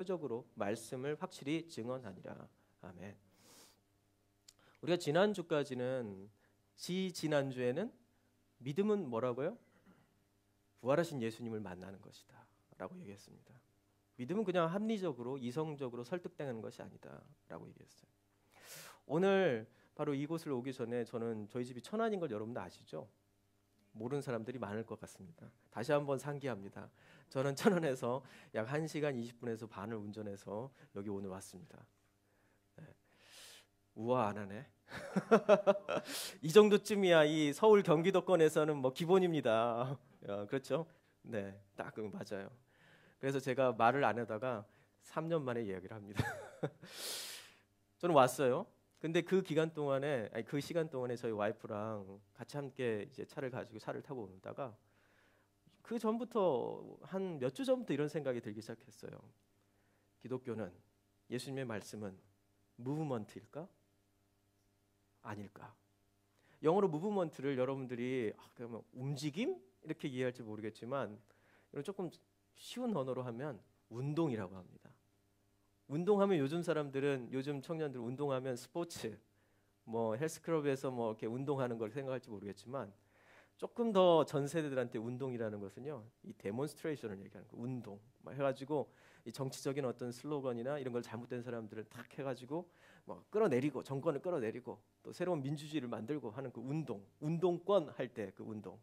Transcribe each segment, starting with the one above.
표적으로 말씀을 확실히 증언하니라. 아멘. 우리가 지난주까지는 지난주에는 믿음은 뭐라고요? 부활하신 예수님을 만나는 것이다 라고 얘기했습니다. 믿음은 그냥 합리적으로 이성적으로 설득되는 것이 아니다 라고 얘기했어요. 오늘 바로 이곳을 오기 전에 저는 저희 집이 천안인 걸 여러분도 아시죠? 모르는 사람들이 많을 것 같습니다. 다시 한번 상기합니다. 저는 천안에서 약 1시간 20분에서 반을 운전해서 여기 오늘 왔습니다. 네. 우와 안 하네. 이 정도쯤이야 이 서울 경기도권에서는 뭐 기본입니다. 그렇죠? 네, 딱 맞아요. 그래서 제가 말을 안 하다가 3년 만에 이야기를 합니다. 저는 왔어요. 근데 그 기간 동안에 그 시간 동안에 저희 와이프랑 같이 함께 이제 차를 가지고 차를 타고 오다가 그 전부터 한 몇 주 전부터 이런 생각이 들기 시작했어요. 기독교는 예수님의 말씀은 무브먼트일까? 아닐까? 영어로 무브먼트를 여러분들이 움직임 이렇게 이해할지 모르겠지만 조금 쉬운 언어로 하면 운동이라고 합니다. 운동하면 요즘 청년들 운동하면 스포츠, 뭐 헬스클럽에서 뭐 이렇게 운동하는 걸 생각할지 모르겠지만 조금 더 전 세대들한테 운동이라는 것은요, 이 데몬스트레이션을 얘기하는 거, 운동 막 해가지고 이 정치적인 어떤 슬로건이나 이런 걸 잘못된 사람들을 탁 해가지고 뭐 끌어내리고 정권을 끌어내리고 또 새로운 민주주의를 만들고 하는 그 운동, 운동권 할 때 그 운동,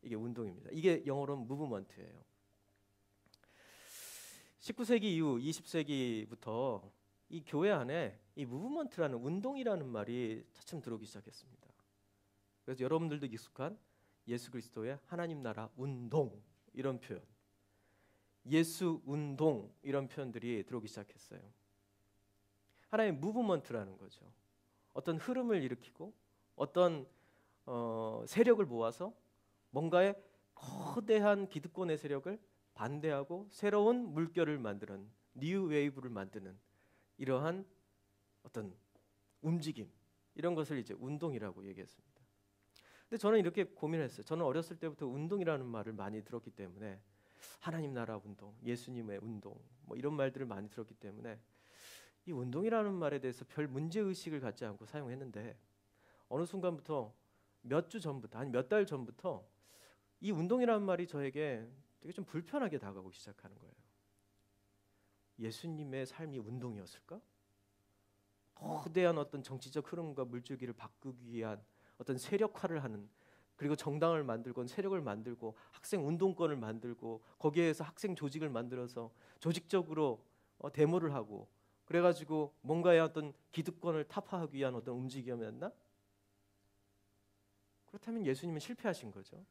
이게 운동입니다. 이게 영어로는 무브먼트예요. 19세기 이후 20세기부터 이 교회 안에 이 무브먼트라는 운동이라는 말이 차츰 들어오기 시작했습니다. 그래서 여러분들도 익숙한 예수 그리스도의 하나님 나라 운동 이런 표현, 예수 운동 이런 표현들이 들어오기 시작했어요. 하나의 무브먼트라는 거죠. 어떤 흐름을 일으키고 어떤 세력을 모아서 뭔가의 거대한 기득권의 세력을 반대하고 새로운 물결을 만드는 뉴 웨이브를 만드는 이러한 어떤 움직임, 이런 것을 이제 운동이라고 얘기했습니다. 근데 저는 이렇게 고민했어요. 저는 어렸을 때부터 운동이라는 말을 많이 들었기 때문에 하나님 나라 운동, 예수님의 운동 뭐 이런 말들을 많이 들었기 때문에 이 운동이라는 말에 대해서 별 문제의식을 갖지 않고 사용했는데 어느 순간부터 몇 주 전부터 아니 몇 달 전부터 이 운동이라는 말이 저에게 되게 좀 불편하게 다가오기 시작하는 거예요. 예수님의 삶이 운동이었을까? 거대한 어떤 정치적 흐름과 물줄기를 바꾸기 위한 어떤 세력화를 하는, 그리고 정당을 만들고 세력을 만들고 학생 운동권을 만들고 거기에서 학생 조직을 만들어서 조직적으로 데모를 하고 그래가지고 뭔가의 어떤 기득권을 타파하기 위한 어떤 움직임이었나? 그렇다면 예수님은 실패하신 거죠.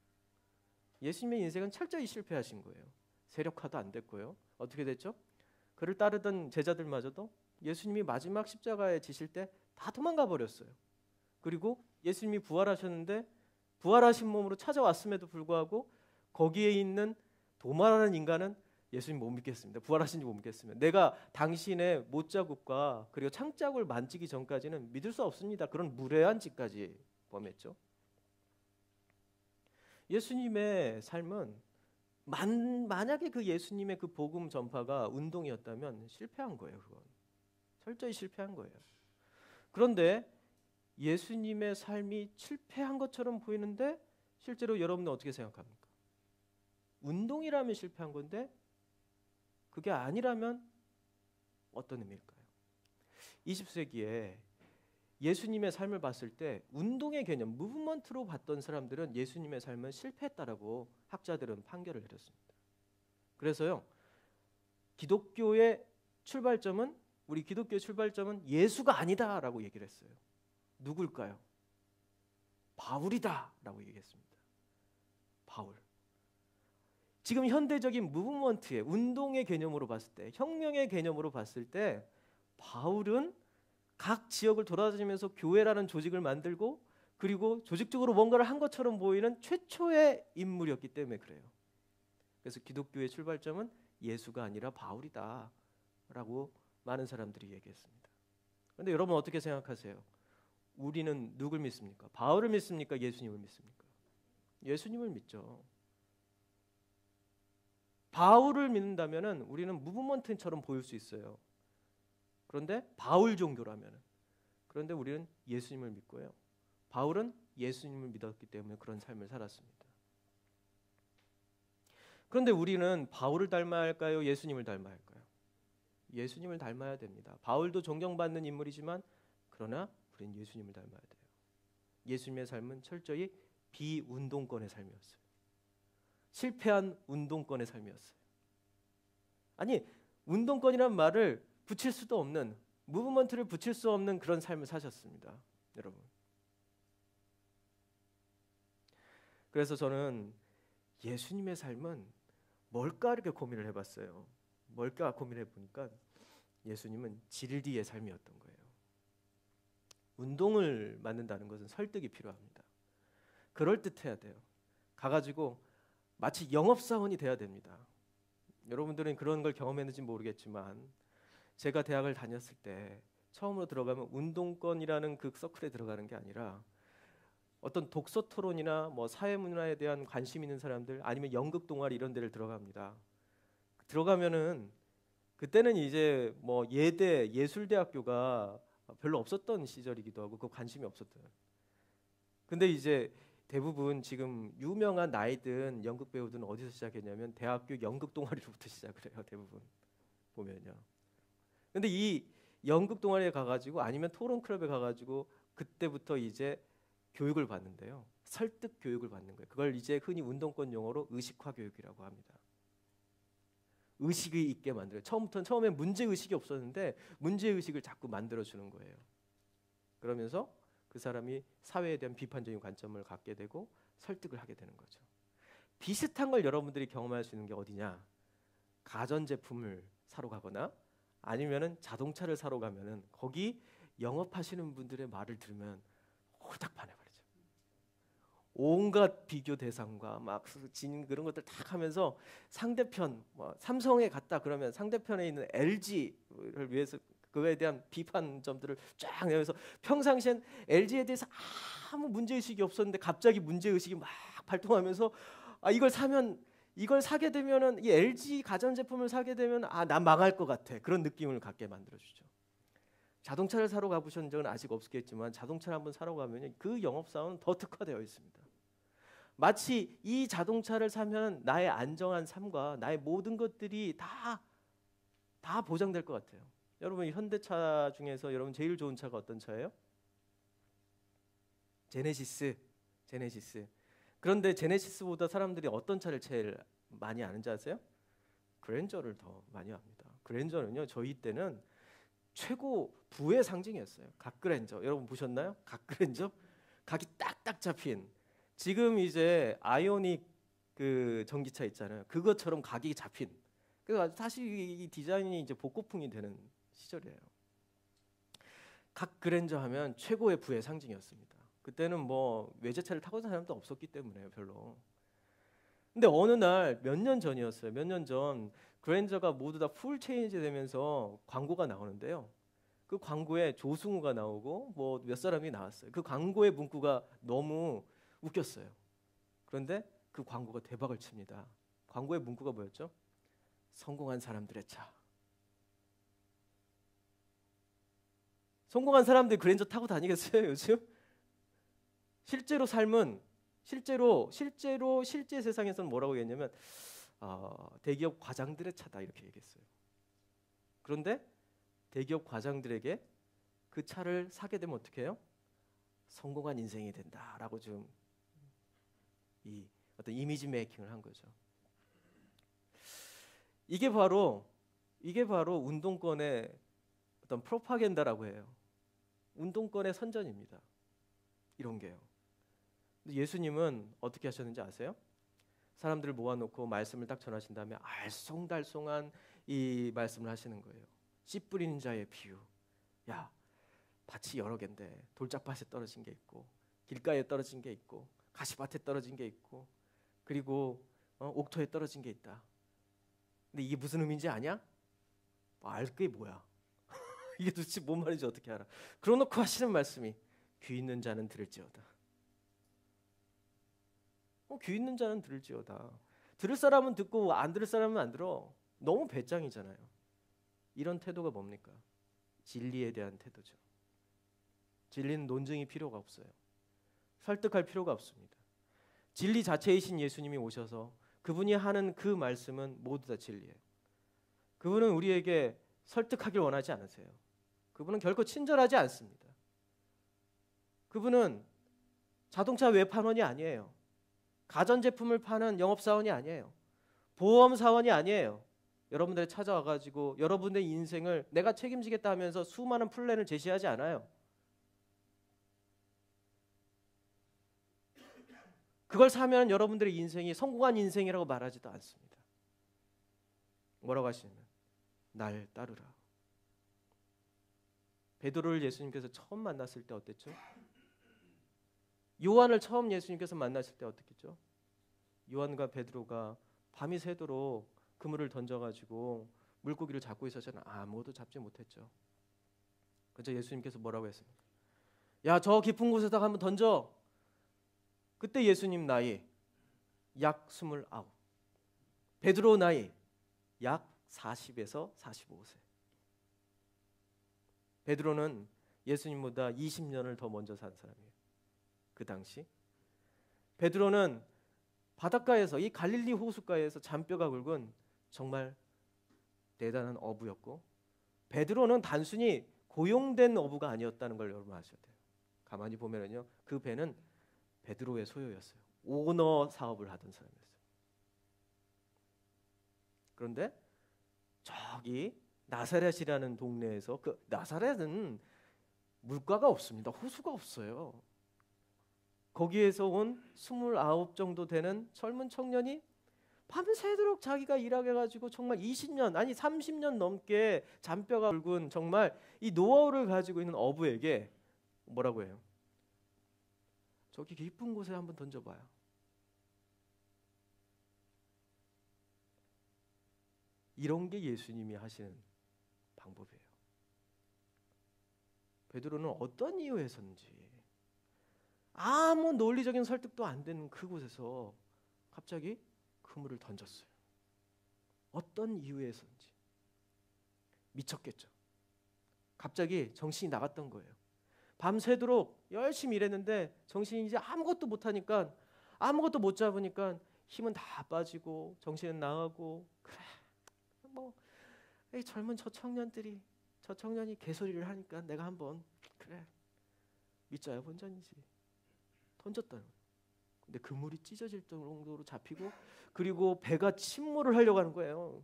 예수님의 인생은 철저히 실패하신 거예요. 세력화도 안 됐고요. 어떻게 됐죠? 그를 따르던 제자들마저도 예수님이 마지막 십자가에 지실 때 다 도망가 버렸어요. 그리고 예수님이 부활하셨는데 부활하신 몸으로 찾아왔음에도 불구하고 거기에 있는 도마라는 인간은 예수님 못 믿겠습니다. 부활하신지 못 믿겠습니다. 내가 당신의 못자국과 그리고 창자국을 만지기 전까지는 믿을 수 없습니다. 그런 무례한 짓까지 범했죠. 예수님의 삶은 만약에 그 예수님의 그 복음 전파가 운동이었다면 실패한 거예요. 그건 철저히 실패한 거예요. 그런데 예수님의 삶이 실패한 것처럼 보이는데 실제로 여러분은 어떻게 생각합니까? 운동이라면 실패한 건데 그게 아니라면 어떤 의미일까요? 20세기에 예수님의 삶을 봤을 때 운동의 개념, 무브먼트로 봤던 사람들은 예수님의 삶은 실패했다라고 학자들은 판결을 내렸습니다. 그래서요, 우리 기독교의 출발점은 예수가 아니다라고 얘기를 했어요. 누굴까요? 바울이다라고 얘기했습니다. 바울. 지금 현대적인 무브먼트의 운동의 개념으로 봤을 때, 혁명의 개념으로 봤을 때 바울은 각 지역을 돌아다니면서 교회라는 조직을 만들고 그리고 조직적으로 뭔가를 한 것처럼 보이는 최초의 인물이었기 때문에 그래요. 그래서 기독교의 출발점은 예수가 아니라 바울이다라고 많은 사람들이 얘기했습니다. 그런데 여러분 어떻게 생각하세요? 우리는 누굴 믿습니까? 바울을 믿습니까? 예수님을 믿습니까? 예수님을 믿죠. 바울을 믿는다면은 우리는 무브먼트처럼 보일 수 있어요. 그런데 바울 종교라면은, 그런데 우리는 예수님을 믿고요. 바울은 예수님을 믿었기 때문에 그런 삶을 살았습니다. 그런데 우리는 바울을 닮아야 할까요? 예수님을 닮아야 할까요? 예수님을 닮아야 됩니다. 바울도 존경받는 인물이지만 그러나 우리는 예수님을 닮아야 돼요. 예수님의 삶은 철저히 비운동권의 삶이었어요. 실패한 운동권의 삶이었어요. 아니, 운동권이란 말을 붙일 수도 없는, 무브먼트를 붙일 수 없는 그런 삶을 사셨습니다. 여러분. 그래서 저는 예수님의 삶은 뭘까 이렇게 고민을 해봤어요. 뭘까 고민해 보니까 예수님은 질디의 삶이었던 거예요. 운동을 만든다는 것은 설득이 필요합니다. 그럴듯해야 돼요. 가가지고 마치 영업사원이 돼야 됩니다. 여러분들은 그런 걸 경험했는지 모르겠지만 제가 대학을 다녔을 때 처음으로 들어가면 운동권이라는 그 서클에 들어가는 게 아니라 어떤 독서 토론이나 뭐 사회문화에 대한 관심 있는 사람들 아니면 연극 동아리 이런 데를 들어갑니다. 들어가면은 그때는 이제 뭐 예대 예술대학교가 별로 없었던 시절이기도 하고 그 관심이 없었던. 근데 이제 대부분 지금 유명한 나이든 연극 배우들은 어디서 시작했냐면 대학교 연극 동아리로부터 시작을 해요. 대부분 보면요. 근데 이 연극 동아리에 가가지고 아니면 토론 클럽에 가가지고 그때부터 이제 교육을 받는데요. 설득 교육을 받는 거예요. 그걸 이제 흔히 운동권 용어로 의식화 교육이라고 합니다. 의식이 있게 만들어요. 처음에 문제 의식이 없었는데 문제 의식을 자꾸 만들어 주는 거예요. 그러면서 그 사람이 사회에 대한 비판적인 관점을 갖게 되고 설득을 하게 되는 거죠. 비슷한 걸 여러분들이 경험할 수 있는 게 어디냐? 가전제품을 사러 가거나 아니면은 자동차를 사러 가면은 거기 영업하시는 분들의 말을 들으면 홀딱 반해버리죠. 온갖 비교 대상과 막 진 그런 것들 다 하면서 상대편 뭐 삼성에 갔다 그러면 상대편에 있는 LG를 위해서 그거에 대한 비판점들을 쫙 내면서 평상시엔 LG에 대해서 아무 문제의식이 없었는데 갑자기 문제의식이 막 발동하면서 이걸 사게 되면은 이 LG 가전제품을 사게 되면 난 망할 것 같아. 그런 느낌을 갖게 만들어주죠. 자동차를 사러 가보신 적은 아직 없겠지만 자동차를 한번 사러 가면 그 영업사원은 더 특화되어 있습니다. 마치 이 자동차를 사면 나의 안정한 삶과 나의 모든 것들이 다 보장될 것 같아요. 여러분 현대차 중에서 여러분 제일 좋은 차가 어떤 차예요? 제네시스. 그런데 제네시스보다 사람들이 어떤 차를 제일 많이 아는지 아세요? 그랜저를 더 많이 압니다. 그랜저는요 저희 때는 최고 부의 상징이었어요. 각그랜저 여러분 보셨나요? 각그랜저 각이 딱딱 잡힌 지금 이제 아이오닉 그 전기차 있잖아요. 그것처럼 각이 잡힌. 그래서 사실 이 디자인이 이제 복고풍이 되는 시절이에요. 각그랜저 하면 최고의 부의 상징이었습니다. 그때는 뭐 외제차를 타고 있는 사람도 없었기 때문에요, 별로. 근데 어느 날 몇 년 전이었어요. 몇 년 전 그랜저가 모두 다 풀 체인지 되면서 광고가 나오는데요. 그 광고에 조승우가 나오고 뭐 몇 사람이 나왔어요. 그 광고의 문구가 너무 웃겼어요. 그런데 그 광고가 대박을 칩니다. 광고의 문구가 뭐였죠? 성공한 사람들의 차. 성공한 사람들이 그랜저 타고 다니겠어요, 요즘? 실제로 삶은 실제 세상에서는 뭐라고 얘기했냐면 대기업 과장들의 차다 이렇게 얘기했어요. 그런데 대기업 과장들에게 그 차를 사게 되면 어떻게 해요? 성공한 인생이 된다라고 좀 이 어떤 이미지 메이킹을 한 거죠. 이게 바로 운동권의 어떤 프로파간다라고 해요. 운동권의 선전입니다. 이런 게요. 근데 예수님은 어떻게 하셨는지 아세요? 사람들을 모아놓고 말씀을 딱 전하신 다음에 알쏭달쏭한 이 말씀을 하시는 거예요. 씨 뿌리는 자의 비유. 야, 밭이 여러 개인데 돌짝밭에 떨어진 게 있고 길가에 떨어진 게 있고 가시밭에 떨어진 게 있고 그리고 옥토에 떨어진 게 있다. 근데 이게 무슨 의미인지 아냐? 알 게 뭐야? 이게 도대체 뭔 말인지 어떻게 알아? 그러놓고 하시는 말씀이 귀 있는 자는 들을지어다. 귀 있는 자는 들을지어다. 들을 사람은 듣고 안 들을 사람은 안 들어. 너무 배짱이잖아요. 이런 태도가 뭡니까? 진리에 대한 태도죠. 진리는 논증이 필요가 없어요. 설득할 필요가 없습니다. 진리 자체이신 예수님이 오셔서 그분이 하는 그 말씀은 모두 다 진리예요. 그분은 우리에게 설득하길 원하지 않으세요. 그분은 결코 친절하지 않습니다. 그분은 자동차 외판원이 아니에요. 가전제품을 파는 영업사원이 아니에요. 보험사원이 아니에요. 여러분들이 찾아와가지고 여러분의 인생을 내가 책임지겠다 하면서 수많은 플랜을 제시하지 않아요. 그걸 사면 여러분들의 인생이 성공한 인생이라고 말하지도 않습니다. 뭐라고 하시냐면 날 따르라. 베드로를 예수님께서 처음 만났을 때 어땠죠? 요한을 처음 예수님께서 만났을 때 어떻겠죠? 요한과 베드로가 밤이 새도록 그물을 던져가지고 물고기를 잡고 있었잖아요. 아무것도 잡지 못했죠. 그래서 예수님께서 뭐라고 했습니까? 야, 저 깊은 곳에다가 한번 던져. 그때 예수님 나이 약 29, 베드로 나이 약 40에서 45세. 베드로는 예수님보다 20년을 더 먼저 산 사람이에요. 그 당시 베드로는 바닷가에서 이 갈릴리 호숫가에서 잔뼈가 굵은 정말 대단한 어부였고, 베드로는 단순히 고용된 어부가 아니었다는 걸 여러분 아셔야 돼요. 가만히 보면은요, 그 배는 베드로의 소유였어요. 오너 사업을 하던 사람이었어요. 그런데 저기 나사렛이라는 동네에서, 그 나사렛은 물가가 없습니다. 호수가 없어요. 거기에서 온 29 정도 되는 젊은 청년이 밤새도록 자기가 일하게 가지고 정말 20년 아니 30년 넘게 잔뼈가 굵은 정말 이 노하우를 가지고 있는 어부에게 뭐라고 해요? 저기 깊은 곳에 한번 던져봐요. 이런 게 예수님이 하시는 방법이에요. 베드로는 어떤 이유에서인지 아무 논리적인 설득도 안 되는 그곳에서 갑자기 그물을 던졌어요. 어떤 이유에서인지 미쳤겠죠. 갑자기 정신이 나갔던 거예요. 밤새도록 열심히 일했는데 정신이 이제 아무것도 못하니까, 아무것도 못 잡으니까 힘은 다 빠지고 정신은 나가고, 그래 뭐 이 젊은 저 청년이 개소리를 하니까 내가 한번 그래 믿자야 본전이지 던졌다는 거예요. 근데 그물이 찢어질 정도로 잡히고, 그리고 배가 침몰을 하려고 하는 거예요.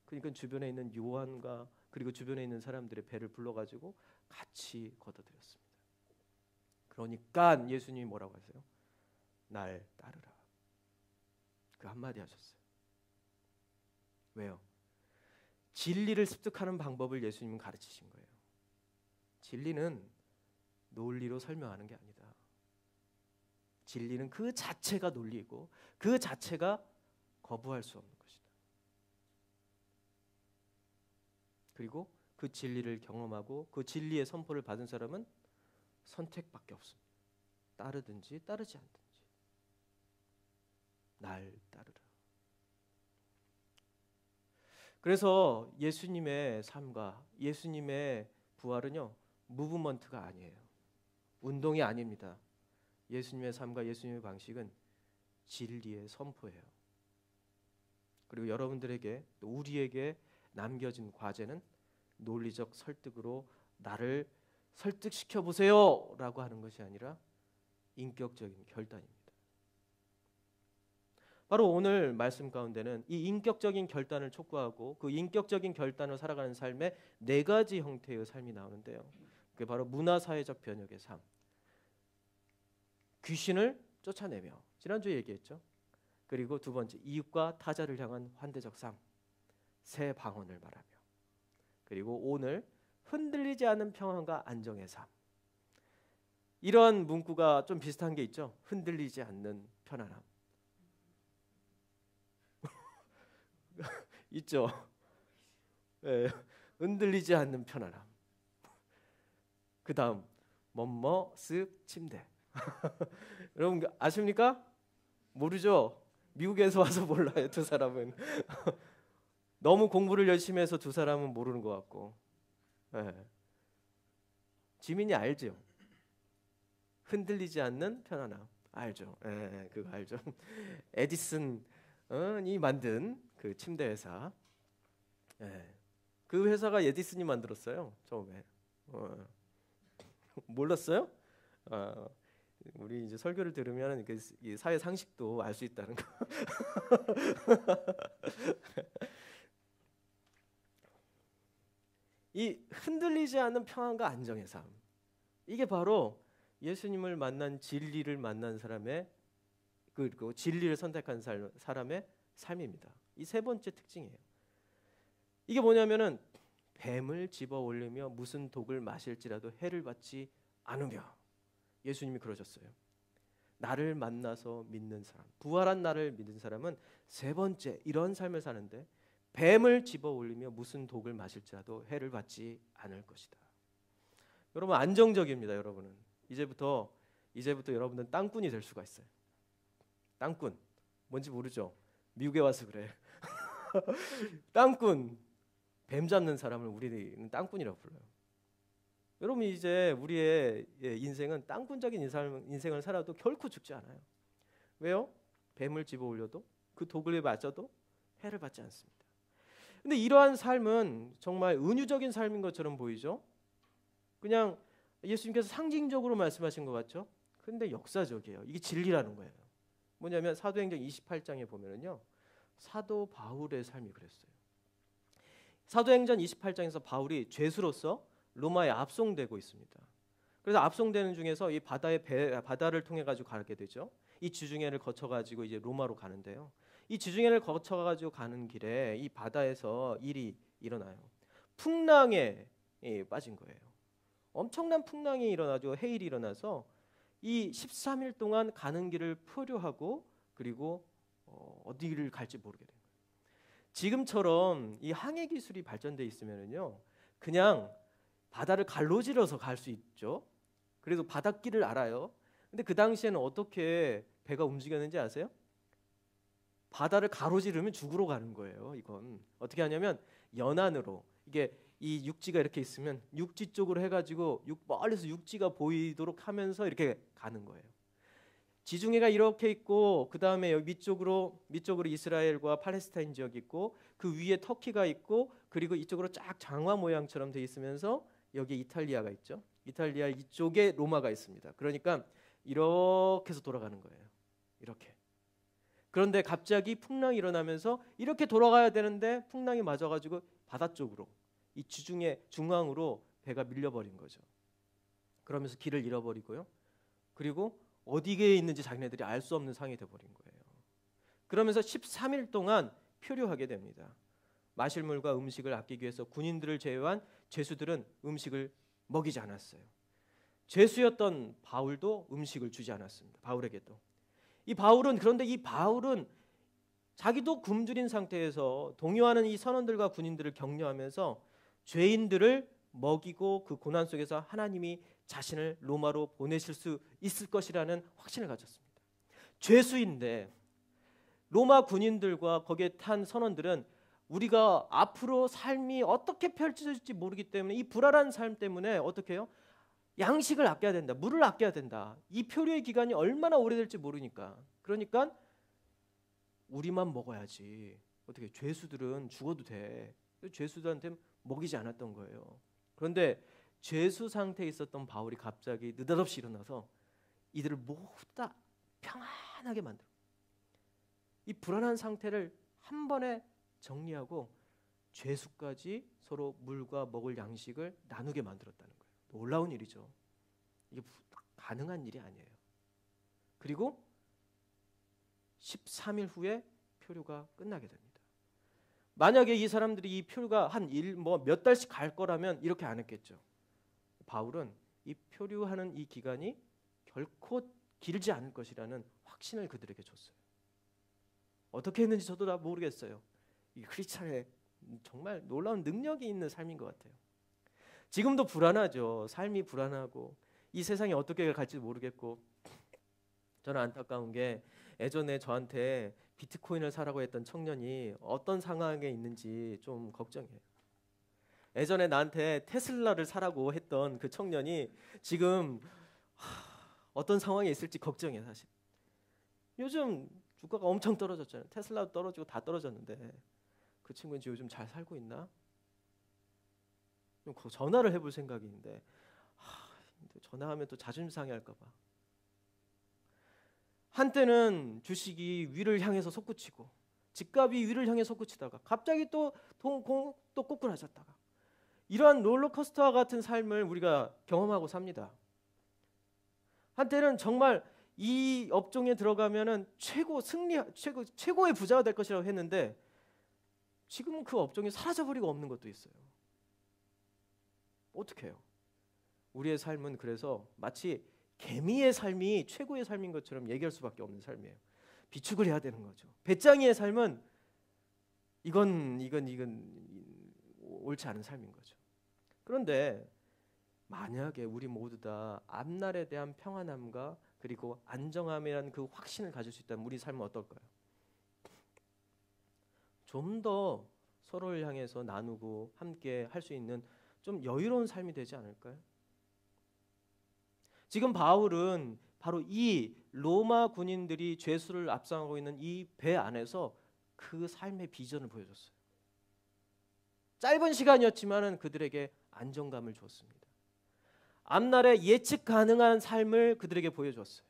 그러니까 주변에 있는 요한과 그리고 주변에 있는 사람들의 배를 불러가지고 같이 걷어들였습니다. 그러니까 예수님이 뭐라고 하세요? 날 따르라. 그 한마디 하셨어요. 왜요? 진리를 습득하는 방법을 예수님은 가르치신 거예요. 진리는 논리로 설명하는 게 아니다. 진리는 그 자체가 논리이고 그 자체가 거부할 수 없는 것이다. 그리고 그 진리를 경험하고 그 진리의 선포를 받은 사람은 선택밖에 없습니다. 따르든지 따르지 않든지. 날 따르라. 그래서 예수님의 삶과 예수님의 부활은요, 무브먼트가 아니에요. 운동이 아닙니다. 예수님의 삶과 예수님의 방식은 진리의 선포예요. 그리고 여러분들에게 또 우리에게 남겨진 과제는 논리적 설득으로 나를 설득시켜 보세요 라고 하는 것이 아니라 인격적인 결단입니다. 바로 오늘 말씀 가운데는 이 인격적인 결단을 촉구하고 그 인격적인 결단을 살아가는 삶의 네 가지 형태의 삶이 나오는데요. 그게 바로 문화사회적 변혁의 삶, 귀신을 쫓아내며 지난주에 얘기했죠. 그리고 두 번째, 이웃과 타자를 향한 환대적 삶, 새 방언을 말하며, 그리고 오늘 흔들리지 않는 평안과 안정의 삶. 이런 문구가 좀 비슷한 게 있죠. 흔들리지 않는 편안함. 있죠. 네, 흔들리지 않는 편안함. 그 다음 뭐뭐 쓱 침대. 여러분 아십니까? 모르죠? 미국에서 와서 몰라요. 두 사람은 너무 공부를 열심히 해서 두 사람은 모르는 것 같고. 예. 지민이 알죠? 흔들리지 않는 편안함 알죠? 예, 그거 알죠? 에디슨이 만든 그 침대 회사. 예. 그 회사가 에디슨이 만들었어요. 처음에. 몰랐어요? 우리 이제 설교를 들으면 이 사회 상식도 알 수 있다는 거. 이 흔들리지 않는 평안과 안정의 삶. 이게 바로 예수님을 만난 진리를 만난 사람의 그리고 진리를 선택한 사람의 삶입니다. 이 세 번째 특징이에요. 이게 뭐냐면은 뱀을 집어 올리며 무슨 독을 마실지라도 해를 받지 않으며 예수님이 그러셨어요. 나를 만나서 믿는 사람, 부활한 나를 믿는 사람은 세 번째 이런 삶을 사는데 뱀을 집어 올리며 무슨 독을 마실지라도 해를 받지 않을 것이다. 여러분 안정적입니다. 여러분은 이제부터 여러분은 땅꾼이 될 수가 있어요. 땅꾼 뭔지 모르죠? 미국에 와서 그래. 땅꾼 뱀 잡는 사람을 우리는 땅꾼이라고 불러요. 여러분 이제 우리의 인생은 땅꾼적인 인생을 살아도 결코 죽지 않아요. 왜요? 뱀을 집어 올려도 그 독을 맞아도 해를 받지 않습니다. 근데 이러한 삶은 정말 은유적인 삶인 것처럼 보이죠? 그냥 예수님께서 상징적으로 말씀하신 것 같죠? 근데 역사적이에요. 이게 진리라는 거예요. 뭐냐면 사도행전 28장에 보면은요. 사도 바울의 삶이 그랬어요. 사도행전 28장에서 바울이 죄수로서 로마에 압송되고 있습니다. 그래서 압송되는 중에서 이 바다를 통해 가지고 가게 되죠. 이 지중해를 거쳐 가지고 이제 로마로 가는데요. 이 지중해를 거쳐 가지고 가는 길에 이 바다에서 일이 일어나요. 풍랑에 빠진 거예요. 엄청난 풍랑이 일어나죠. 해일이 일어나서 이 13일 동안 가는 길을 표류하고 그리고 어디를 갈지 모르게 돼요. 지금처럼 이 항해 기술이 발전돼 있으면은요, 그냥 바다를 갈로질러서 갈 수 있죠. 그래서 바닷길을 알아요. 근데 그 당시에는 어떻게 배가 움직였는지 아세요? 바다를 가로지르면 죽으러 가는 거예요. 이건 어떻게 하냐면 연안으로 이게 이 육지가 이렇게 있으면 육지 쪽으로 해가지고 멀리서 육지가 보이도록 하면서 이렇게 가는 거예요. 지중해가 이렇게 있고 그 다음에 여기 밑쪽으로 이스라엘과 팔레스타인 지역이 있고 그 위에 터키가 있고 그리고 이쪽으로 쫙 장화 모양처럼 돼 있으면서 여기 이탈리아가 있죠. 이탈리아 이쪽에 로마가 있습니다. 그러니까 이렇게 해서 돌아가는 거예요. 이렇게. 그런데 갑자기 풍랑이 일어나면서 이렇게 돌아가야 되는데 풍랑이 맞아가지고 바다 쪽으로 이 지중해 중앙으로 배가 밀려버린 거죠. 그러면서 길을 잃어버리고요. 그리고 어디에 있는지 자기네들이 알 수 없는 상황이 되어버린 거예요. 그러면서 13일 동안 표류하게 됩니다. 마실 물과 음식을 아끼기 위해서 군인들을 제외한 죄수들은 음식을 먹이지 않았어요. 죄수였던 바울도 음식을 주지 않았습니다. 바울에게도. 그런데 이 바울은 자기도 굶주린 상태에서 동요하는 이 선원들과 군인들을 격려하면서 죄인들을 먹이고 그 고난 속에서 하나님이 자신을 로마로 보내실 수 있을 것이라는 확신을 가졌습니다. 죄수인데 로마 군인들과 거기에 탄 선원들은 우리가 앞으로 삶이 어떻게 펼쳐질지 모르기 때문에 이 불안한 삶 때문에 어떻게 해요? 양식을 아껴야 된다. 물을 아껴야 된다. 이 표류의 기간이 얼마나 오래될지 모르니까. 그러니까 우리만 먹어야지. 어떻게 죄수들은 죽어도 돼. 죄수들한테 먹이지 않았던 거예요. 그런데 죄수 상태에 있었던 바울이 갑자기 느닷없이 일어나서 이들을 모두 다 평안하게 만들어. 이 불안한 상태를 한 번에 정리하고 죄수까지 서로 물과 먹을 양식을 나누게 만들었다는 거예요. 놀라운 일이죠. 이게 가능한 일이 아니에요. 그리고 13일 후에 표류가 끝나게 됩니다. 만약에 이 사람들이 이 표류가 몇 달씩 갈 거라면 이렇게 안 했겠죠. 바울은 이 표류하는 이 기간이 결코 길지 않을 것이라는 확신을 그들에게 줬어요. 어떻게 했는지 저도 다 모르겠어요. 이 크리스찬의 정말 놀라운 능력이 있는 삶인 것 같아요. 지금도 불안하죠. 삶이 불안하고 이 세상이 어떻게 갈지 모르겠고 저는 안타까운 게 예전에 저한테 비트코인을 사라고 했던 청년이 어떤 상황에 있는지 좀 걱정해요. 예전에 나한테 테슬라를 사라고 했던 그 청년이 지금 어떤 상황에 있을지 걱정해요. 사실 요즘 주가가 엄청 떨어졌잖아요. 테슬라도 떨어지고 다 떨어졌는데 그 친구는 요즘 잘 살고 있나? 좀 전화를 해볼 생각이 있는데 전화하면 또 자존심 상해할까 봐. 한때는 주식이 위를 향해서 솟구치고 집값이 위를 향해 솟구치다가 갑자기 또 꼬꾸라졌다가 이러한 롤러코스터와 같은 삶을 우리가 경험하고 삽니다. 한때는 정말 이 업종에 들어가면은 최고의 부자가 될 것이라고 했는데 지금은 그 업종이 사라져버리고 없는 것도 있어요. 어떻게 해요? 우리의 삶은 그래서 마치 개미의 삶이 최고의 삶인 것처럼 얘기할 수밖에 없는 삶이에요. 비축을 해야 되는 거죠. 배짱이의 삶은 이건 옳지 않은 삶인 거죠. 그런데 만약에 우리 모두 다 앞날에 대한 평안함과 그리고 안정함이라는 그 확신을 가질 수 있다면 우리 삶은 어떨까요? 좀 더 서로를 향해서 나누고 함께 할 수 있는 좀 여유로운 삶이 되지 않을까요? 지금 바울은 바로 이 로마 군인들이 죄수를 압송하고 있는 이 배 안에서 그 삶의 비전을 보여줬어요. 짧은 시간이었지만은 그들에게 안정감을 줬습니다. 앞날에 예측 가능한 삶을 그들에게 보여줬어요.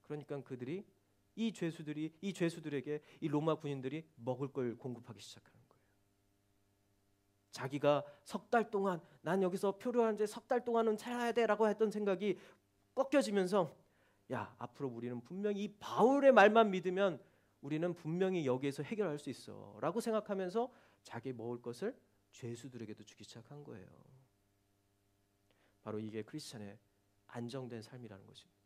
그러니까 그들이 이 죄수들에게 이 로마 군인들이 먹을 걸 공급하기 시작하는 거예요. 자기가 석 달 동안 난 여기서 표류하는데 석 달 동안은 살아야 돼라고 했던 생각이 꺾여지면서 야, 앞으로 우리는 분명히 이 바울의 말만 믿으면 우리는 분명히 여기에서 해결할 수 있어 라고 생각하면서 자기 먹을 것을 죄수들에게도 주기 시작한 거예요. 바로 이게 크리스찬의 안정된 삶이라는 것입니다.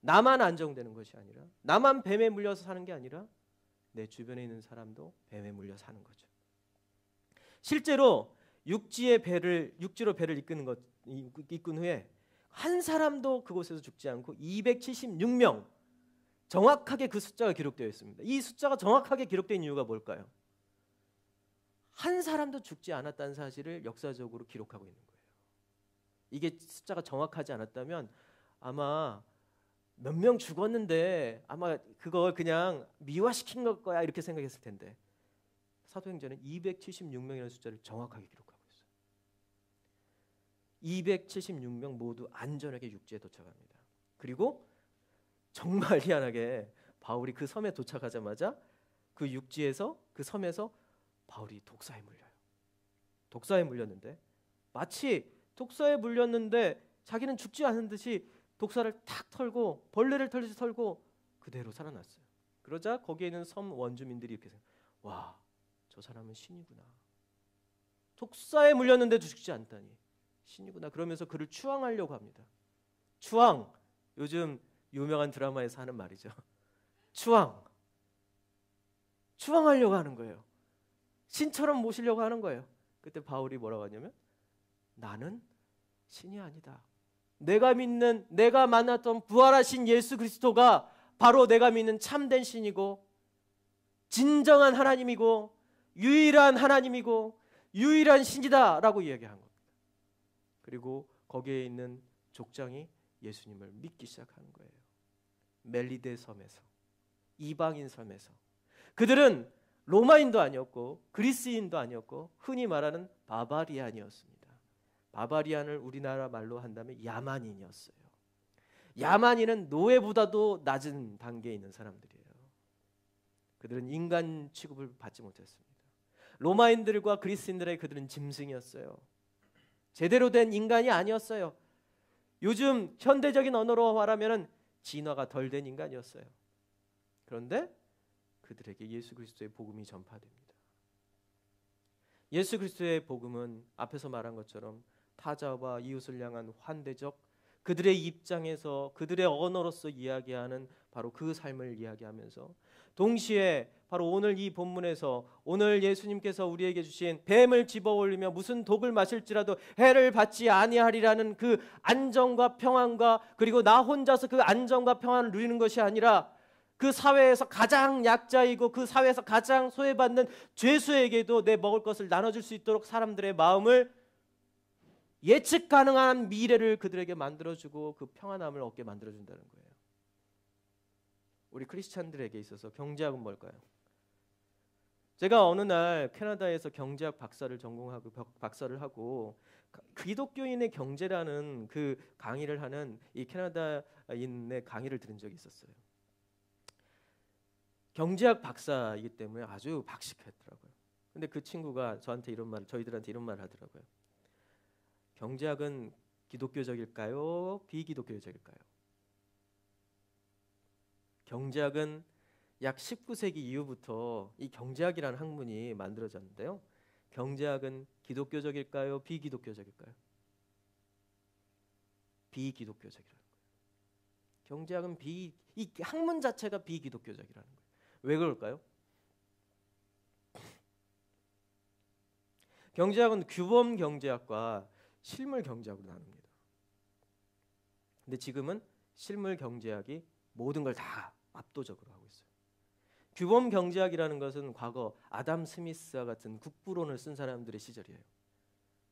나만 안정되는 것이 아니라 나만 뱀에 물려서 사는 게 아니라 내 주변에 있는 사람도 뱀에 물려 사는 거죠. 실제로 육지로 배를 이끈 후에 한 사람도 그곳에서 죽지 않고 276명 정확하게 그 숫자가 기록되어 있습니다. 이 숫자가 정확하게 기록된 이유가 뭘까요? 한 사람도 죽지 않았다는 사실을 역사적으로 기록하고 있는 거예요. 이게 숫자가 정확하지 않았다면 아마 몇 명 죽었는데 아마 그걸 그냥 미화시킨 걸 거야 이렇게 생각했을 텐데 사도행전은 276명이라는 숫자를 정확하게 기록하고 있어요. 276명 모두 안전하게 육지에 도착합니다. 그리고 정말 희한하게 바울이 그 섬에 도착하자마자 그 육지에서 그 섬에서 바울이 독사에 물려요. 독사에 물렸는데 마치 독사에 물렸는데 자기는 죽지 않은 듯이 독사를 탁 털고 벌레를 털듯이 털고 그대로 살아났어요. 그러자 거기에 있는 섬 원주민들이 이렇게 생각해요. 와, 저 사람은 신이구나. 독사에 물렸는데도 죽지 않다니 신이구나. 그러면서 그를 추앙하려고 합니다. 추앙, 요즘 유명한 드라마에서 하는 말이죠. 추앙하려고 하는 거예요. 신처럼 모시려고 하는 거예요. 그때 바울이 뭐라고 하냐면 나는 신이 아니다. 내가 만났던 부활하신 예수 그리스도가 바로 내가 믿는 참된 신이고 진정한 하나님이고 유일한 하나님이고 유일한 신이다 라고 이야기한 겁니다. 그리고 거기에 있는 족장이 예수님을 믿기 시작하는 거예요. 멜리데 섬에서, 이방인 섬에서. 그들은 로마인도 아니었고 그리스인도 아니었고 흔히 말하는 바바리안이었습니다. 바바리안을 우리나라 말로 한다면 야만인이었어요. 야만인은 노예보다도 낮은 단계에 있는 사람들이에요. 그들은 인간 취급을 받지 못했습니다. 로마인들과 그리스인들에게 그들은 짐승이었어요. 제대로 된 인간이 아니었어요. 요즘 현대적인 언어로 말하면 진화가 덜 된 인간이었어요. 그런데 그들에게 예수 그리스도의 복음이 전파됩니다. 예수 그리스도의 복음은 앞에서 말한 것처럼 타자와 이웃을 향한 환대적 그들의 입장에서 그들의 언어로서 이야기하는 바로 그 삶을 이야기하면서 동시에 바로 오늘 이 본문에서 오늘 예수님께서 우리에게 주신 뱀을 집어올리며 무슨 독을 마실지라도 해를 받지 아니하리라는 그 안정과 평안과 그리고 나 혼자서 그 안정과 평안을 누리는 것이 아니라 그 사회에서 가장 약자이고 그 사회에서 가장 소외받는 죄수에게도 내 먹을 것을 나눠줄 수 있도록 사람들의 마음을 예측 가능한 미래를 그들에게 만들어주고 그 평안함을 얻게 만들어준다는 거예요. 우리 크리스찬들에게 있어서 경제학은 뭘까요? 제가 어느 날 캐나다에서 경제학 박사를 전공하고 박사를 하고 기독교인의 경제라는 그 강의를 하는 이 캐나다인의 강의를 들은 적이 있었어요. 경제학 박사이기 때문에 아주 박식했더라고요. 근데 그 친구가 저희들한테 이런 말을 하더라고요. 경제학은 기독교적일까요? 비기독교적일까요? 경제학은 약 19세기 이후부터 이 경제학이라는 학문이 만들어졌는데요. 경제학은 기독교적일까요? 비기독교적일까요? 비기독교적이라는 거예요. 경제학은 이 학문 자체가 비기독교적이라는 거예요. 왜 그럴까요? 경제학은 규범 경제학과 실물 경제학으로 나눕니다. 근데 지금은 실물 경제학이 모든 걸 다 압도적으로 하고 있어요. 규범 경제학이라는 것은 과거 아담 스미스와 같은 국부론을 쓴 사람들의 시절이에요.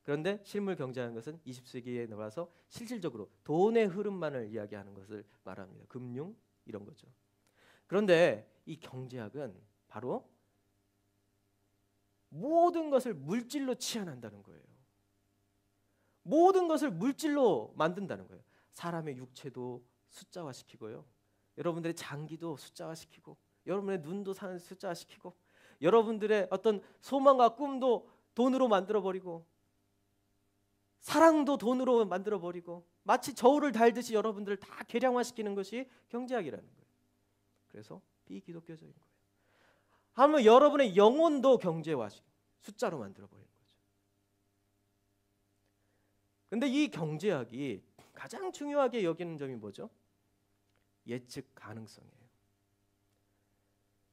그런데 실물 경제라는 것은 20세기에 나와서 실질적으로 돈의 흐름만을 이야기하는 것을 말합니다. 금융 이런 거죠. 그런데 이 경제학은 바로 모든 것을 물질로 치환한다는 거예요. 모든 것을 물질로 만든다는 거예요. 사람의 육체도 숫자화시키고요. 여러분들의 장기도 숫자화시키고 여러분의 눈도 숫자화시키고 여러분들의 어떤 소망과 꿈도 돈으로 만들어버리고 사랑도 돈으로 만들어버리고 마치 저울을 달듯이 여러분들을 다 계량화시키는 것이 경제학이라는 거예요. 그래서 비기독교적인 거예요. 하면 여러분의 영혼도 경제화시키고 숫자로 만들어버리는 거죠. 그런데 이 경제학이 가장 중요하게 여기는 점이 뭐죠? 예측 가능성이에요.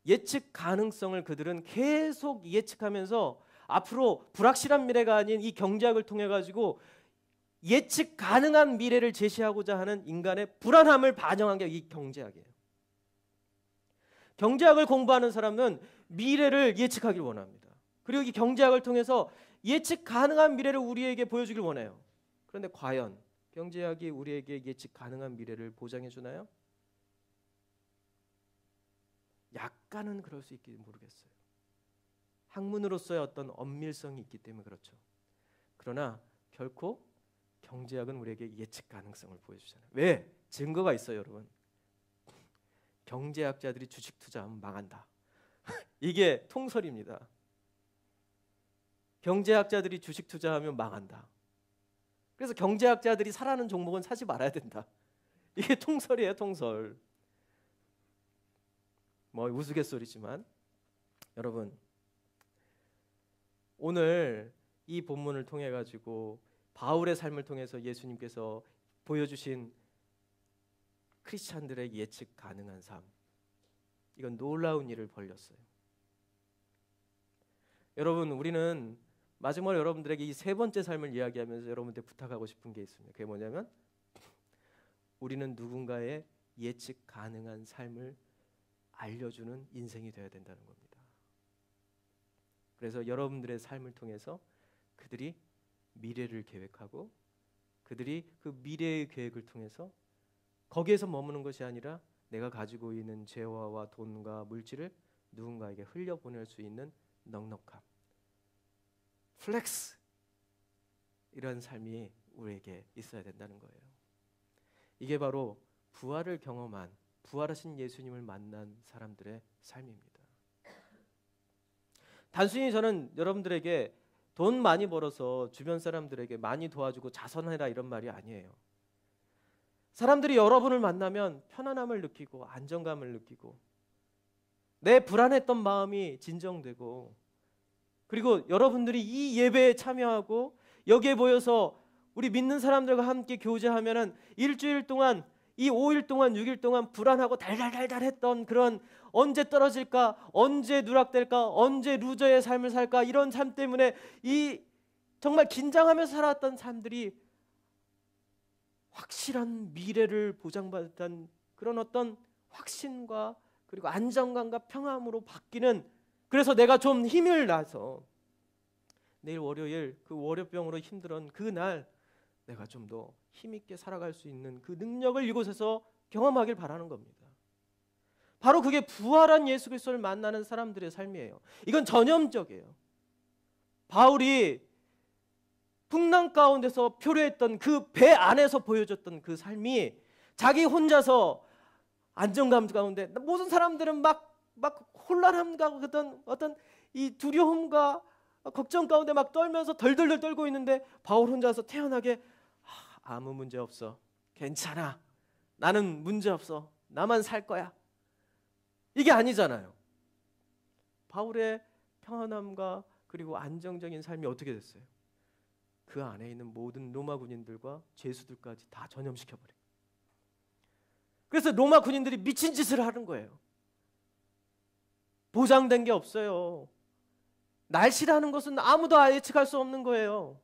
예측 가능성을 그들은 계속 예측하면서 앞으로 불확실한 미래가 아닌 이 경제학을 통해 가지고 예측 가능한 미래를 제시하고자 하는 인간의 불안함을 반영한 게 이 경제학이에요. 경제학을 공부하는 사람은 미래를 예측하길 원합니다. 그리고 이 경제학을 통해서 예측 가능한 미래를 우리에게 보여주길 원해요. 그런데 과연 경제학이 우리에게 예측 가능한 미래를 보장해 주나요? 약간은 그럴 수 있기 모르겠어요. 학문으로서의 어떤 엄밀성이 있기 때문에 그렇죠. 그러나 결코 경제학은 우리에게 예측 가능성을 보여주잖아요. 왜? 증거가 있어요, 여러분. 경제학자들이 주식 투자하면 망한다. 이게 통설입니다. 경제학자들이 주식 투자하면 망한다. 그래서 경제학자들이 사라는 종목은 사지 말아야 된다. 이게 통설이에요, 통설. 뭐 우스갯소리지만 여러분 오늘 이 본문을 통해 가지고 바울의 삶을 통해서 예수님께서 보여주신 크리스찬들의 예측 가능한 삶, 이건 놀라운 일을 벌였어요. 여러분, 우리는 마지막으로 여러분들에게 이 세 번째 삶을 이야기하면서 여러분들 부탁하고 싶은 게 있습니다. 그게 뭐냐면 우리는 누군가의 예측 가능한 삶을 알려주는 인생이 되어야 된다는 겁니다. 그래서 여러분들의 삶을 통해서 그들이 미래를 계획하고 그들이 그 미래의 계획을 통해서 거기에서 머무는 것이 아니라 내가 가지고 있는 재화와 돈과 물질을 누군가에게 흘려보낼 수 있는 넉넉함, 플렉스, 이런 삶이 우리에게 있어야 된다는 거예요. 이게 바로 부활을 경험한, 부활하신 예수님을 만난 사람들의 삶입니다. 단순히 저는 여러분들에게 돈 많이 벌어서 주변 사람들에게 많이 도와주고 자선해라 이런 말이 아니에요. 사람들이 여러분을 만나면 편안함을 느끼고 안정감을 느끼고 내 불안했던 마음이 진정되고 그리고 여러분들이 이 예배에 참여하고 여기에 모여서 우리 믿는 사람들과 함께 교제하면은 일주일 동안 이 5일 동안 6일 동안 불안하고 달달달달했던 그런 언제 떨어질까, 언제 누락될까, 언제 루저의 삶을 살까 이런 삶 때문에 이 정말 긴장하면서 살아왔던 사람들이 확실한 미래를 보장받았던 그런 어떤 확신과 그리고 안정감과 평안으로 바뀌는, 그래서 내가 좀 힘을 나서 내일 월요일 그 월요병으로 힘들은 그날 내가 좀 더 힘있게 살아갈 수 있는 그 능력을 이곳에서 경험하길 바라는 겁니다. 바로 그게 부활한 예수 그리스도를 만나는 사람들의 삶이에요. 이건 전형적이에요. 바울이 풍랑 가운데서 표류했던 그 배 안에서 보여줬던 그 삶이 자기 혼자서 안정감 가운데, 모든 사람들은 막 혼란함과 어떤 이 두려움과 걱정 가운데 막 떨면서 덜덜덜 떨고 있는데 바울 혼자서 태연하게 아무 문제 없어, 괜찮아, 나는 문제 없어, 나만 살 거야, 이게 아니잖아요. 바울의 평안함과 그리고 안정적인 삶이 어떻게 됐어요? 그 안에 있는 모든 로마 군인들과 죄수들까지 다 전염시켜버려요. 그래서 로마 군인들이 미친 짓을 하는 거예요. 보장된 게 없어요. 날씨라는 것은 아무도 예측할 수 없는 거예요.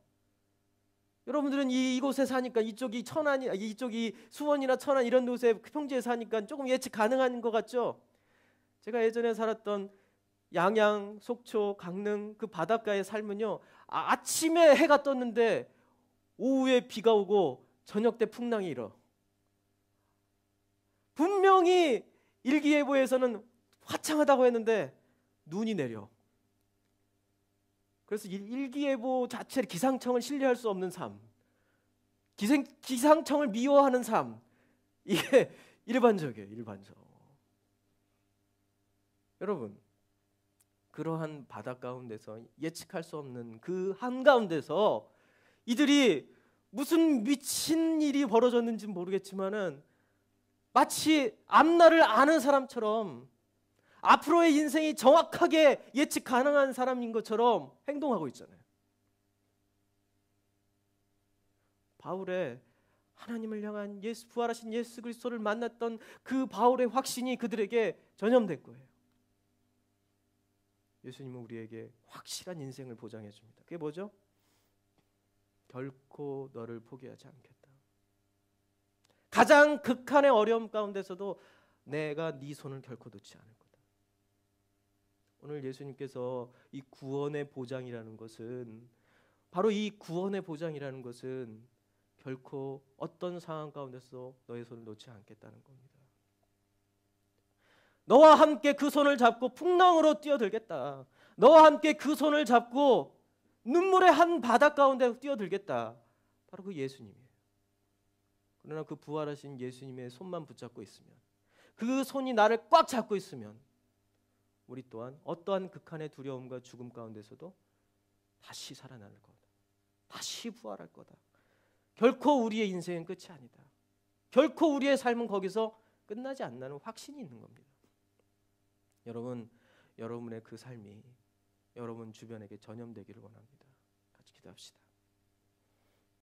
여러분들은 이곳에 사니까, 이쪽이 수원이나 천안 이런 곳에 평지에 사니까 조금 예측 가능한 것 같죠? 제가 예전에 살았던 양양, 속초, 강릉 그 바닷가의 삶은요, 아침에 해가 떴는데 오후에 비가 오고 저녁 때 풍랑이 일어. 분명히 일기예보에서는 화창하다고 했는데 눈이 내려. 그래서 일기예보 자체를, 기상청을 신뢰할 수 없는 삶, 기상청을 미워하는 삶, 이게 일반적이에요. 일반적. 여러분, 그러한 바다 가운데서 예측할 수 없는 그 한가운데서 이들이 무슨 미친 일이 벌어졌는지 모르겠지만은 마치 앞날을 아는 사람처럼, 앞으로의 인생이 정확하게 예측 가능한 사람인 것처럼 행동하고 있잖아요. 바울의 하나님을 향한 부활하신 예수 그리스도를 만났던 그 바울의 확신이 그들에게 전염된 거예요. 예수님은 우리에게 확실한 인생을 보장해 줍니다. 그게 뭐죠? 결코 너를 포기하지 않겠다. 가장 극한의 어려움 가운데서도 내가 네 손을 결코 놓지 않을 거다. 오늘 예수님께서 이 구원의 보장이라는 것은, 바로 이 구원의 보장이라는 것은 결코 어떤 상황 가운데서 너의 손을 놓지 않겠다는 겁니다. 너와 함께 그 손을 잡고 풍랑으로 뛰어들겠다. 너와 함께 그 손을 잡고 눈물의 한 바다 가운데 뛰어들겠다. 바로 그 예수님이에요. 그러나 그 부활하신 예수님의 손만 붙잡고 있으면, 그 손이 나를 꽉 잡고 있으면, 우리 또한 어떠한 극한의 두려움과 죽음 가운데서도 다시 살아날 거다. 다시 부활할 거다. 결코 우리의 인생은 끝이 아니다. 결코 우리의 삶은 거기서 끝나지 않는다는 확신이 있는 겁니다. 여러분, 여러분의 그 삶이 여러분 주변에게 전염되기를 원합니다. 같이 기도합시다.